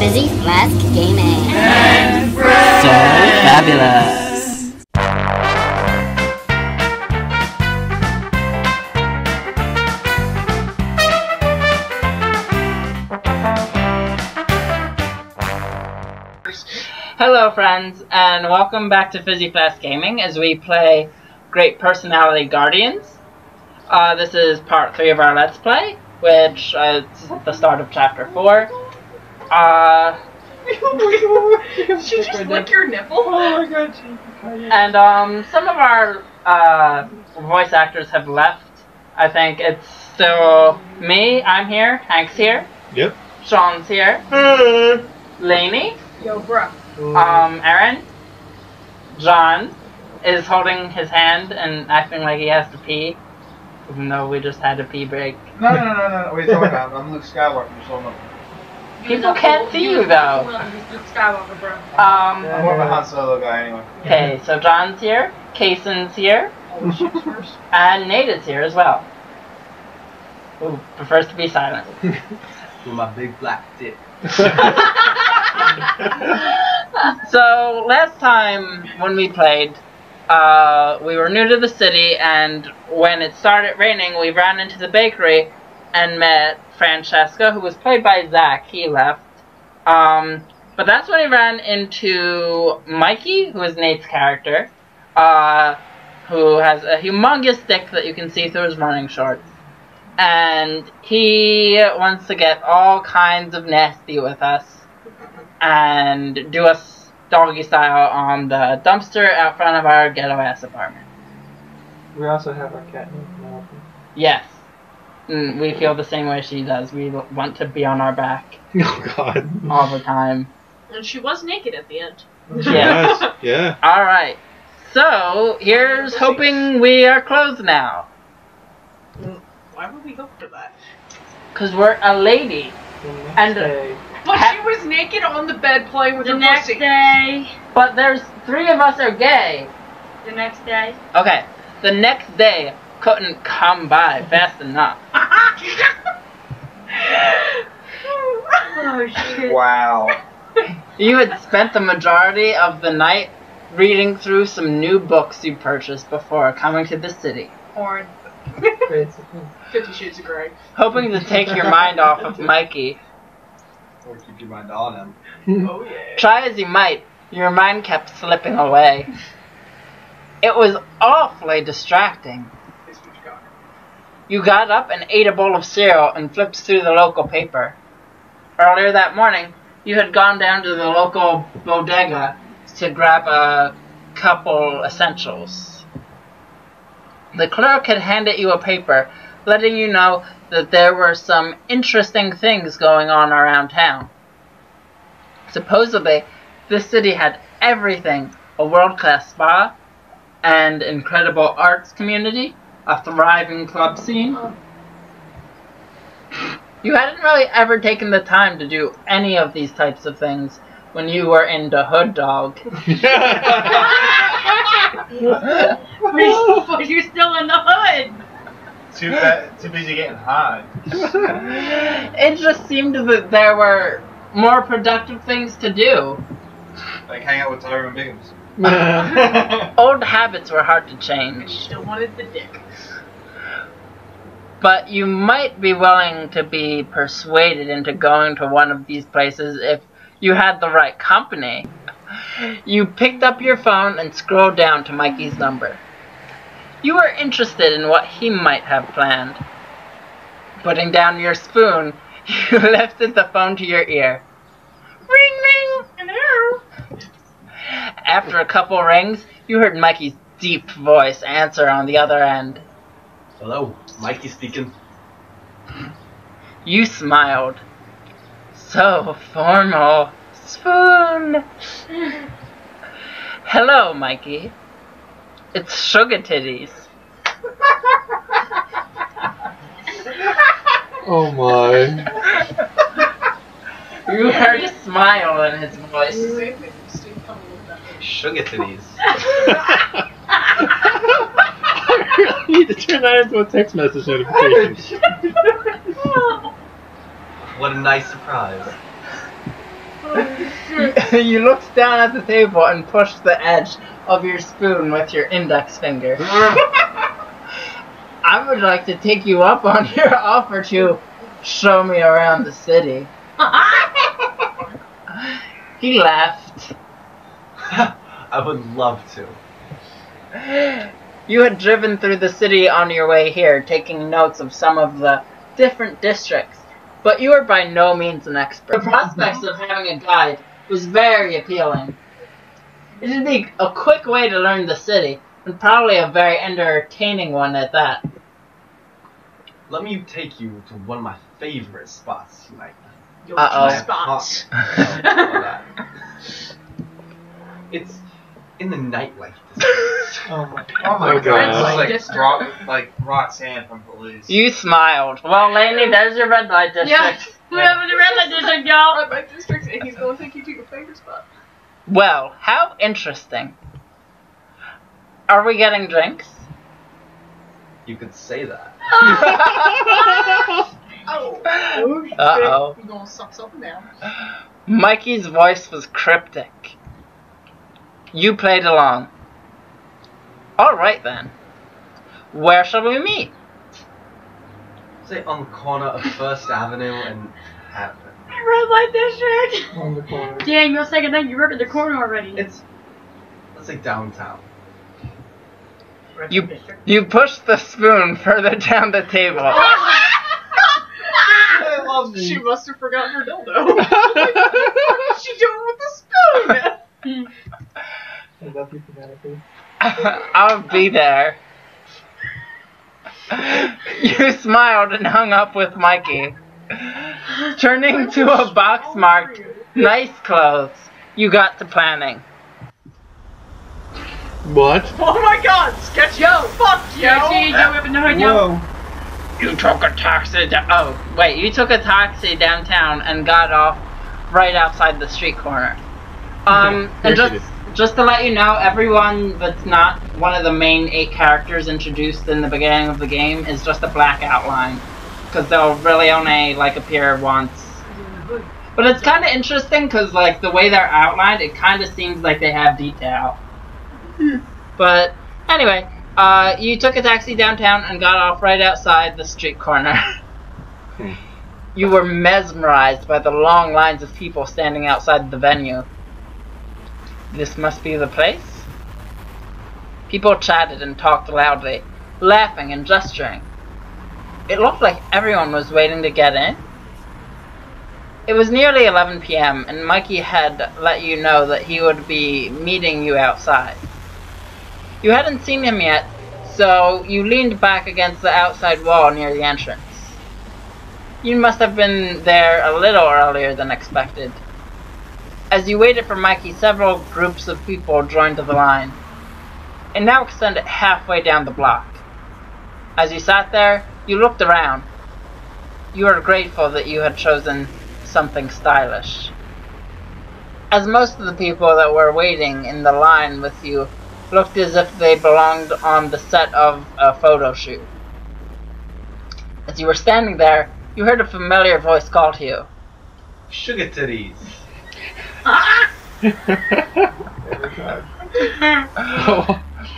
Fizzy Flask Gaming. And friends. So fabulous. Hello friends, and welcome back to Fizzy Flask Gaming as we play Great Personality Guardians. This is part 3 of our Let's Play, which is the start of Chapter 4. Did she just lick your nipple? Oh my god. And some of our voice actors have left. I think it's still me, I'm here, Hank's here. Yep. Sean's here. Lanie. Yo, bruh. Erin. John is holding his hand and acting like he has to pee, even though we just had a pee break. No. What are you talking about? I'm Luke Skywalker, so I'm People can't see you though. Luke Skywalker, bro. I'm more of a Han Solo guy anyway. Okay, so John's here, Kacyn's here, and Nate is here as well. Who prefers to be silent. With my big black dick. So last time when we played, we were new to the city, and when it started raining, we ran into the bakery and met Francesca, who was played by Zach. He left. But that's when we ran into Mikey, who is Nate's character, who has a humongous dick that you can see through his running shorts. And he wants to get all kinds of nasty with us and do us doggy style on the dumpster out front of our ghetto ass apartment. We also have our cat named Penelope. Yes. We feel the same way she does. We want to be on our back Oh god. all the time. And she was naked at the end. Yeah. Yeah. Alright. So, here's hoping we are closed now. Why would we hope for that? Because we're a lady. And But she was naked on the bed playing with The her next pussy. day. But there's 3 of us are gay. The next day. Okay. The next day couldn't come by fast enough. Oh shit. Wow. You had spent the majority of the night reading through some new books you purchased before coming to the city, Porn. Basically. 50 Shades of Grey. hoping to take your mind off of Mikey. Or keep your mind on him. Oh yeah. Try as you might, your mind kept slipping away. It was awfully distracting. You got up and ate a bowl of cereal and flipped through the local paper. Earlier that morning, you had gone down to the local bodega to grab a couple essentials. The clerk had handed you a paper, letting you know that there were some interesting things going on around town. Supposedly, this city had everything: a world-class spa, an incredible arts community, a thriving club scene. You hadn't really ever taken the time to do any of these types of things when you were into Hood Dog. But you're still in the hood. Too busy getting high. It just seemed that there were more productive things to do. Like hang out with Tyron Biggums. Old habits were hard to change. Still wanted the dick. But you might be willing to be persuaded into going to one of these places if you had the right company. You picked up your phone and scrolled down to Mikey's number. You were interested in what he might have planned. Putting down your spoon, you lifted the phone to your ear. Ring, ring! Hello! After a couple rings, you heard Mikey's deep voice answer on the other end. Hello, Mikey speaking. You smiled. So formal. Spoon! Hello, Mikey. It's Sugar Titties. Oh my. You heard a smile in his voice. Sugar titties. I really need to turn that into a text message notification. What a nice surprise. You looked down at the table and pushed the edge of your spoon with your index finger. I would like to take you up on your offer to show me around the city. He laughed. I would love to. You had driven through the city on your way here, taking notes of some of the different districts, but you were by no means an expert. The prospects of having a guide was very appealing. It would be a quick way to learn the city, and probably a very entertaining one at that. Let me take you to one of my favorite spots tonight. Uh-oh. Spots. It's in the nightlife district. Oh my God. god. It's It's like Roxanne from Police. You smiled. Well, Lanie, there's your red light district. Yeah. We have the red light district, y'all. Red light district, and he's going to take you to your favorite spot. Well, how interesting. Are we getting drinks? You could say that. Oh. Uh-oh. You're going to suck something down. Mikey's voice was cryptic. You played along. Alright then. Where shall we meet? Say on the corner of First Avenue and Hatton. Red light district. On the corner. Dang, you'll second that. You work at the corner already. It's, let's say downtown. You pushed the spoon further down the table. I love she must have forgotten her dildo. What is she doing with the spoon? I love you phonetically. I'll be there. You smiled and hung up with Mikey. Turning to a box marked nice clothes, you got to planning. What? Oh my god, sketch yo! Fuck yo! Yo, we have no idea. You took a taxi you took a taxi downtown and got off right outside the street corner. And just to let you know, everyone that's not one of the main 8 characters introduced in the beginning of the game is just a black outline, because they'll really only appear once. But it's kind of interesting because the way they're outlined, it kind of seems like they have detail. But anyway, you took a taxi downtown and got off right outside the street corner. You were mesmerized by the long lines of people standing outside the venue. This must be the place? People chatted and talked loudly, laughing and gesturing. It looked like everyone was waiting to get in. It was nearly 11 p.m. and Mikey had let you know that he would be meeting you outside. You hadn't seen him yet, so you leaned back against the outside wall near the entrance. You must have been there a little earlier than expected. As you waited for Mikey, several groups of people joined the line. It now extended halfway down the block. As you sat there, you looked around. You were grateful that you had chosen something stylish. As most of the people that were waiting in the line with you looked as if they belonged on the set of a photo shoot. As you were standing there, you heard a familiar voice call to you. Sugar titties.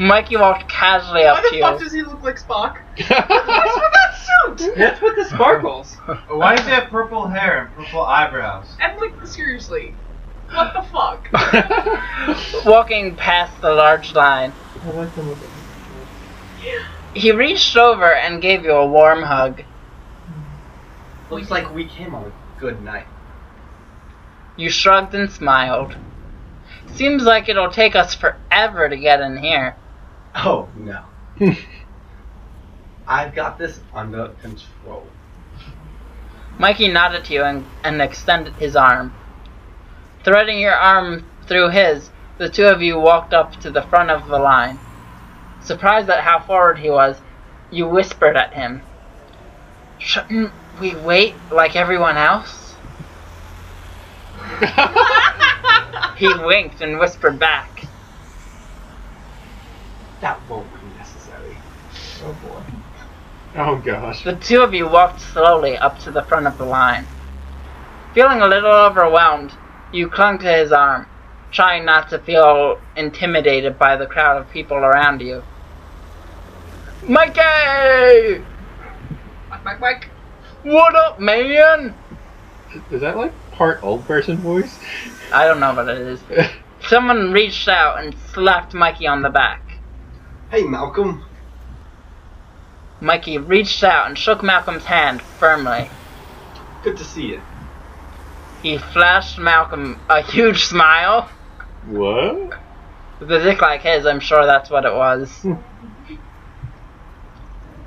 Mikey walked casually up to Why the you. fuck does he look like Spock? What's with that suit? What's with the sparkles? Why does he have purple hair and purple eyebrows? And seriously, what the fuck? Walking past the large line, I like them with it. he reached over and gave you a warm hug. Looks like we came on a good night. You shrugged and smiled. Seems like it'll take us forever to get in here. Oh, no. I've got this under control. Mikey nodded to you and extended his arm. Threading your arm through his, the two of you walked up to the front of the line. Surprised at how forward he was, you whispered at him. Shouldn't we wait like everyone else? He winked and whispered back. That won't be necessary. Oh boy. Oh gosh. The two of you walked slowly up to the front of the line. Feeling a little overwhelmed, You clung to his arm, trying not to feel intimidated by the crowd of people around you. Mikey! Mike. What up, man? Is that like part old person voice? I don't know what it is. Someone reached out and slapped Mikey on the back. Hey, Malcolm. Mikey reached out and shook Malcolm's hand firmly. Good to see you. He flashed Malcolm a huge smile. What? With a dick like his, I'm sure that's what it was.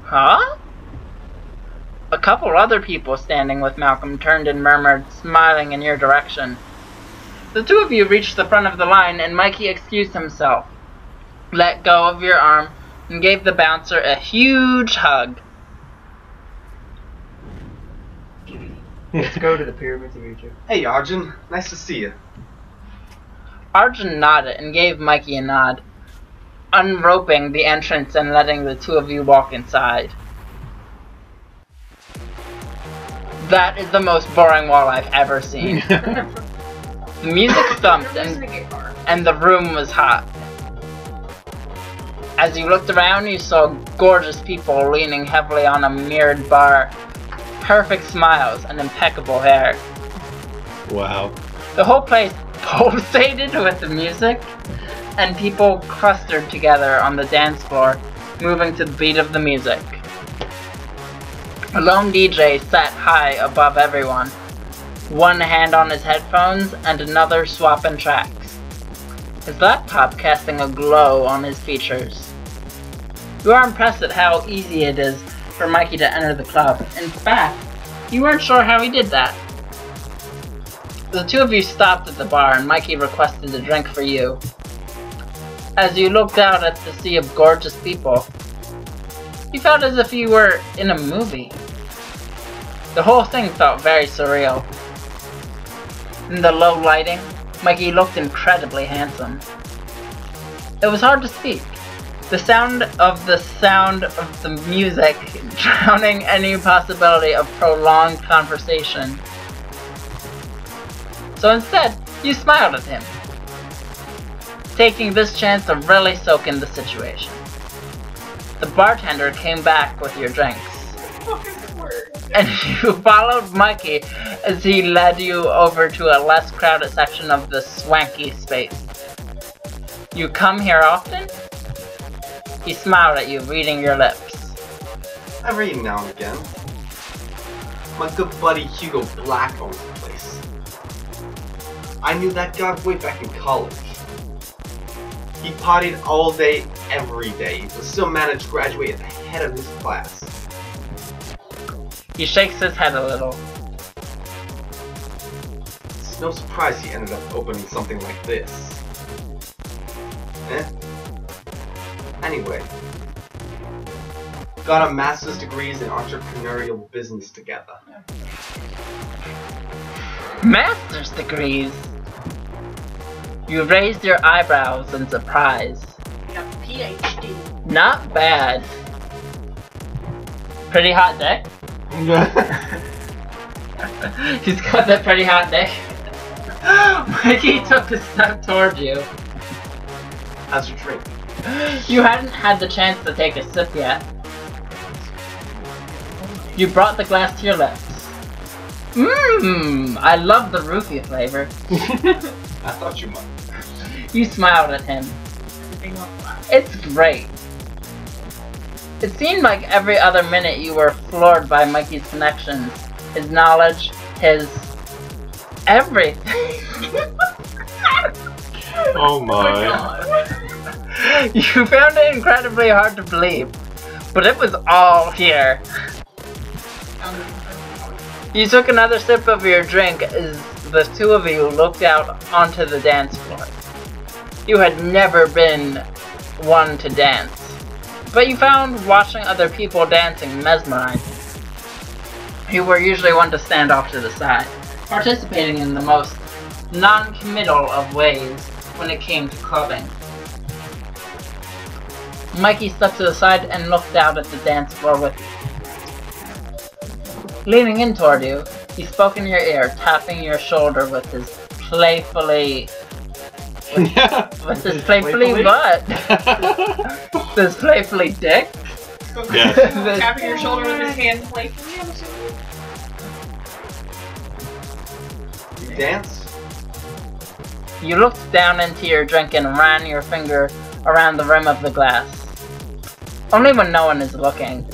Huh? A couple other people standing with Malcolm turned and murmured, smiling in your direction. The two of you reached the front of the line, and Mikey excused himself, let go of your arm, and gave the bouncer a huge hug. Let's go to the pyramids of Egypt. Hey, Arjun. Nice to see you. Arjun nodded and gave Mikey a nod, unroping the entrance and letting the two of you walk inside. That is the most boring wall I've ever seen. The music thumped and the room was hot. As you looked around, you saw gorgeous people leaning heavily on a mirrored bar, perfect smiles and impeccable hair. Wow. The whole place pulsated with the music, and people clustered together on the dance floor, moving to the beat of the music. A lone DJ sat high above everyone, one hand on his headphones and another swapping tracks, his laptop casting a glow on his features. You are impressed at how easy it is for Mikey to enter the club. In fact, you weren't sure how he did that. The two of you stopped at the bar and Mikey requested a drink for you. As you looked out at the sea of gorgeous people, you felt as if you were in a movie. The whole thing felt very surreal. In the low lighting, Mikey looked incredibly handsome. It was hard to speak, the sound of the music drowning any possibility of prolonged conversation. So instead, you smiled at him, taking this chance to really soak in the situation. The bartender came back with your drinks, and you followed Mikey as he led you over to a less crowded section of the swanky space. You come here often? He smiled at you, reading your lips. Every now and again. My good buddy Hugo Black owns the place. I knew that guy way back in college. He partied all day, every day, but still managed to graduate at the head of his class. He shakes his head a little. It's no surprise he ended up opening something like this. Anyway. Got a master's degrees in entrepreneurial business together. Master's degrees? You raised your eyebrows in surprise. Got a PhD. Not bad. Pretty hot dick? He's got that pretty hot dick. Mikey took a step toward you. How's your drink? You hadn't had the chance to take a sip yet. You brought the glass to your lips. Mmm, I love the roofie flavor. I thought you might. You smiled at him. It's great. It seemed like every other minute you were floored by Mikey's connections, his knowledge, his everything. Oh my. You found it incredibly hard to believe, but it was all here. You took another sip of your drink as the two of you looked out onto the dance floor. You had never been one to dance, but you found watching other people dancing mesmerizing. You were usually one to stand off to the side, participating in the most non-committal of ways when it came to clubbing. Mikey stepped to the side and looked out at the dance floor with you. Leaning in toward you, he spoke in your ear, tapping your shoulder with his playfully... Yeah. What's this playfully what? This playfully dick? Yeah. This- Tapping your shoulder with his hand playfully, I'm assuming. You dance? You looked down into your drink and ran your finger around the rim of the glass. Only when no one is looking.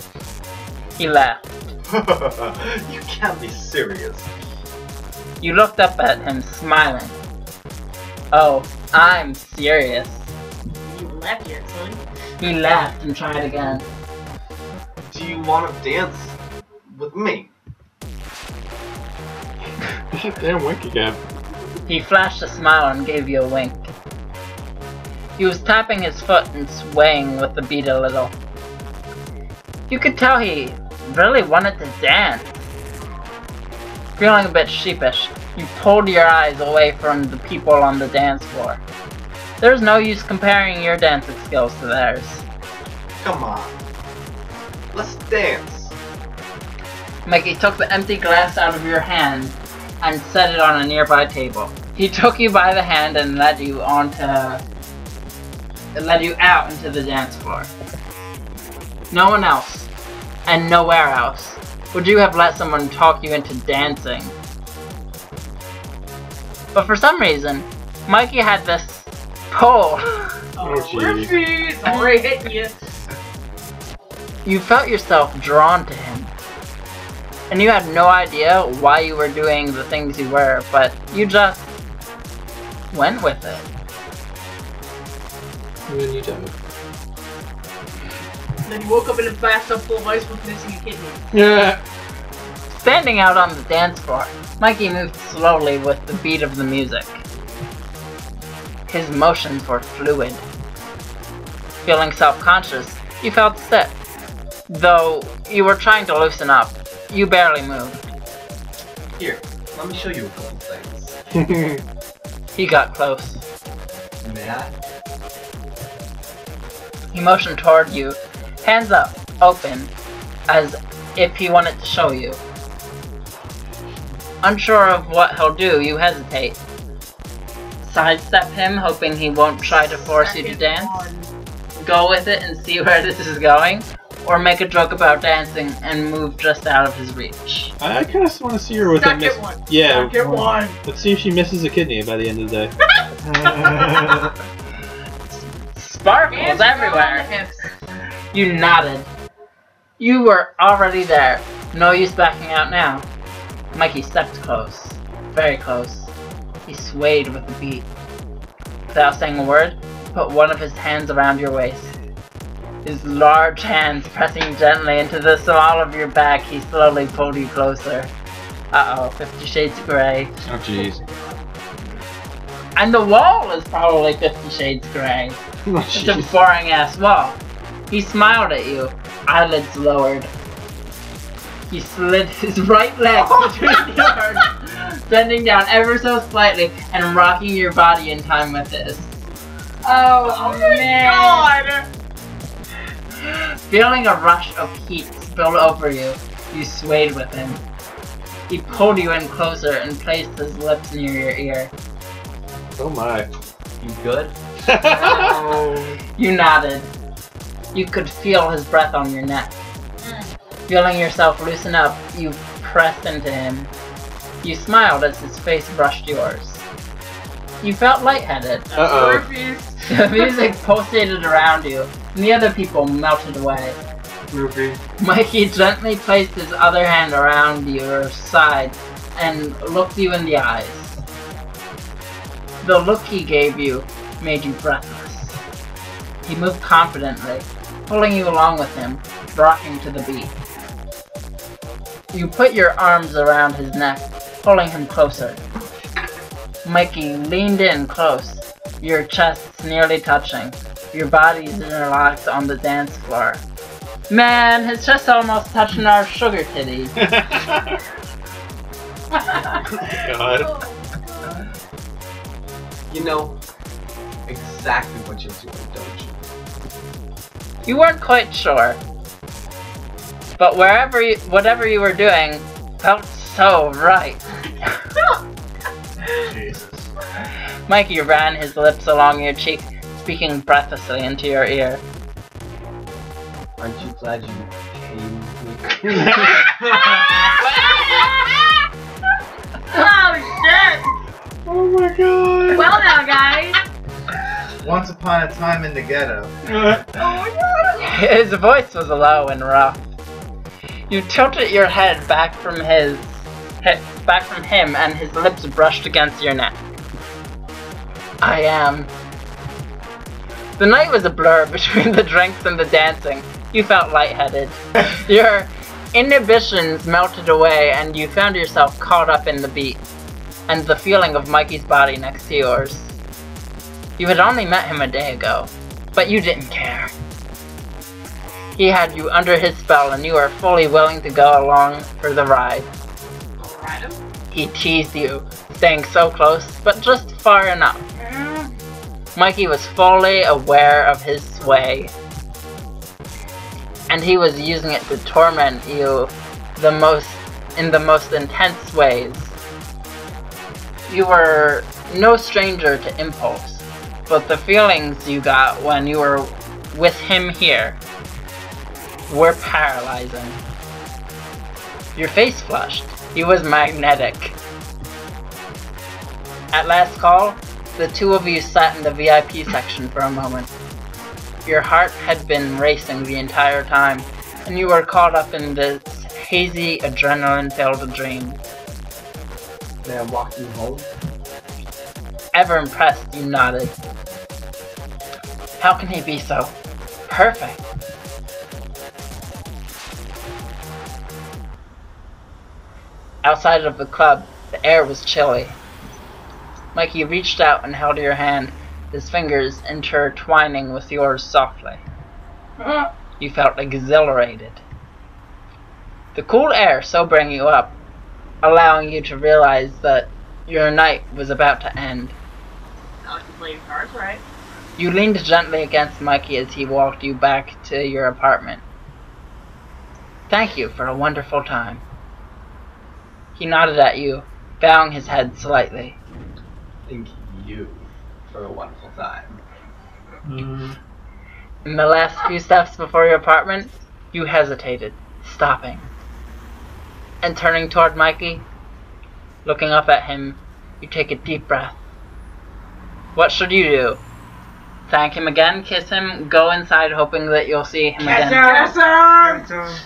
He laughed. You can't be serious. You looked up at him, smiling. Oh, I'm serious. You left here, son. He laughed and tried again. Do you want to dance with me? Damn wink again. He flashed a smile and gave you a wink. He was tapping his foot and swaying with the beat a little. You could tell he really wanted to dance. Feeling a bit sheepish, you pulled your eyes away from the people on the dance floor. There's no use comparing your dancing skills to theirs. Come on. Let's dance. Mikey took the empty glass out of your hand and set it on a nearby table. He took you by the hand and led you out into the dance floor. No one else, and nowhere else, would you have let someone talk you into dancing. But for some reason, Mikey had this pull. Oh, gee. Roofies! Already hitting you. You felt yourself drawn to him. And you had no idea why you were doing the things you were, but you just went with it. And then you died. Then you woke up in a bathtub full of ice with missing a kidney. Yeah. Standing out on the dance floor, Mikey moved slowly with the beat of the music. His motions were fluid. Feeling self-conscious, you felt stiff. Though you were trying to loosen up, you barely moved. Here, let me show you a couple things. He got close. May I? He motioned toward you, hands up, open, as if he wanted to show you. Unsure of what he'll do, you hesitate. Sidestep him, hoping he won't try to force you to dance. Go with it and see where this is going. Or make a joke about dancing and move just out of his reach. I kind of want to see her with a miss. Second one. Yeah. Second one. Let's see if she misses a kidney by the end of the day. Sparkles Hands down on the everywhere. hips. You nodded. You were already there. No use backing out now. Mikey stepped close. Very close. He swayed with the beat. Without saying a word, he put one of his hands around your waist. His large hands pressing gently into the small of your back, he slowly pulled you closer. Uh-oh, 50 Shades of Grey. Oh, jeez. And the wall is probably 50 Shades Grey. Oh, It's a jeez. boring-ass wall. He smiled at you, eyelids lowered. He slid his right leg between yours, bending down ever so slightly and rocking your body in time with this. Oh man! God! Feeling a rush of heat spill over you, you swayed with him. He pulled you in closer and placed his lips near your ear. Oh my. You good? You nodded. You could feel his breath on your neck. Feeling yourself loosen up, you pressed into him. You smiled as his face brushed yours. You felt lightheaded. Uh-oh. Roofies. The music pulsated around you, and the other people melted away. Ruby. Mikey gently placed his other hand around your side and looked you in the eyes. The look he gave you made you breathless. He moved confidently, pulling you along with him, rocking to the beat. You put your arms around his neck, pulling him closer. Mikey leaned in close, your chests nearly touching, your bodies interlocked on the dance floor. Man, his chest almost touching our sugar titties. God. You know exactly what you're doing, don't you? You weren't quite sure, but whatever you were doing felt so right. Jesus. Mikey ran his lips along your cheek, speaking breathlessly into your ear. Aren't you glad you came? Oh shit! Oh my god. Well now, guys. Once upon a time in the ghetto. His voice was low and rough. You tilted your head back from him, and his lips brushed against your neck. I am. The night was a blur between the drinks and the dancing. You felt lightheaded. Your inhibitions melted away, and you found yourself caught up in the beat and the feeling of Mikey's body next to yours. You had only met him a day ago, but you didn't care. He had you under his spell, and you were fully willing to go along for the ride. Ride him? He teased you, staying so close, but just far enough. Mikey was fully aware of his sway, and he was using it to torment you in the most intense ways. You were no stranger to impulse, but the feelings you got when you were with him here were paralyzing. Your face flushed. He was magnetic. At last call, the two of you sat in the VIP section for a moment. Your heart had been racing the entire time, and you were caught up in this hazy, adrenaline-filled dream. May I walk you home? Ever impressed, you nodded. How can he be so perfect? Outside of the club, the air was chilly. Mikey reached out and held your hand, his fingers intertwining with yours softly. You felt exhilarated. The cool air sobering you up, allowing you to realize that your night was about to end. I like to play cards, right? You leaned gently against Mikey as he walked you back to your apartment. Thank you for a wonderful time. He nodded at you, bowing his head slightly. Thank you for a wonderful time. In the last few steps before your apartment, you hesitated, stopping. And turning toward Mikey, looking up at him, you take a deep breath. What should you do? Thank him again, kiss him, go inside hoping that you'll see him again. Kacyn!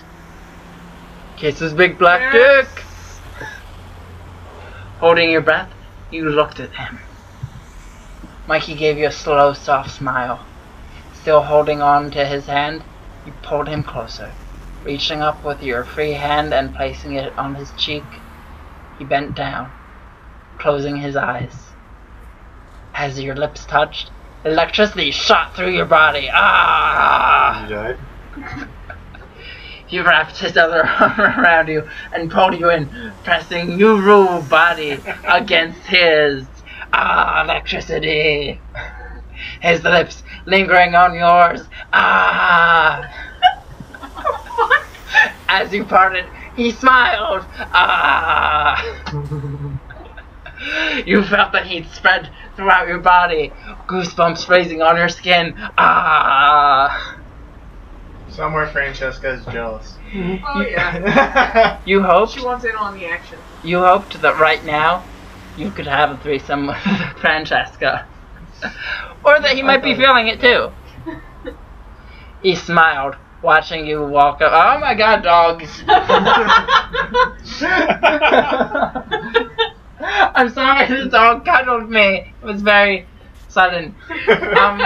Kiss his big black dick! Holding your breath, you looked at him. Mikey gave you a slow, soft smile. Still holding on to his hand, you pulled him closer. Reaching up with your free hand and placing it on his cheek, he bent down, closing his eyes. As your lips touched, electricity shot through your body. Ah! You died? He wrapped his other arm around you and pulled you in, pressing your raw body against his. Ah, electricity! His lips lingering on yours. Ah! As you parted, he smiled. Ah! You felt the heat spread throughout your body, goosebumps raising on your skin. Ah! Somewhere Francesca is jealous. Oh yeah. You hoped. She wants in on the action. You hoped that right now you could have a threesome with Francesca. Or that he might be feeling it too. He smiled, watching you walk up. Oh my god, dogs! I'm sorry, the dog cuddled me. It was very sudden. Don't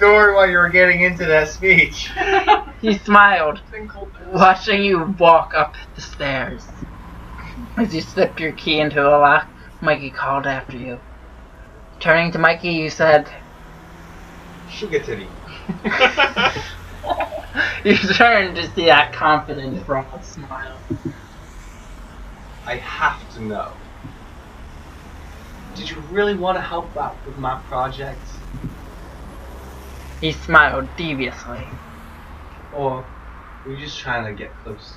worry while you were getting into that speech. He smiled, It's been cold news. watching you walk up the stairs. As you slipped your key into the lock, Mikey called after you. Turning to Mikey, you said, Sugar titty. you turned to see that confident, broad smile. I have to know. Did you really want to help out with my project? He smiled deviously. Or were you just trying to get close?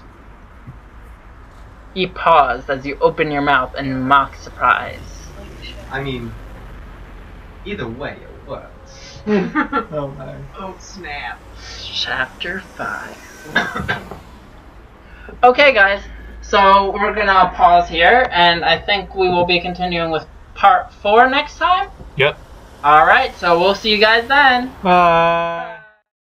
He paused as you opened your mouth in mock surprise. I mean, either way, it works. Oh my. Oh snap. Chapter 5. Okay, guys. So we're gonna pause here, and I think we will be continuing with part 4 next time. Yep. Alright, so we'll see you guys then. Bye.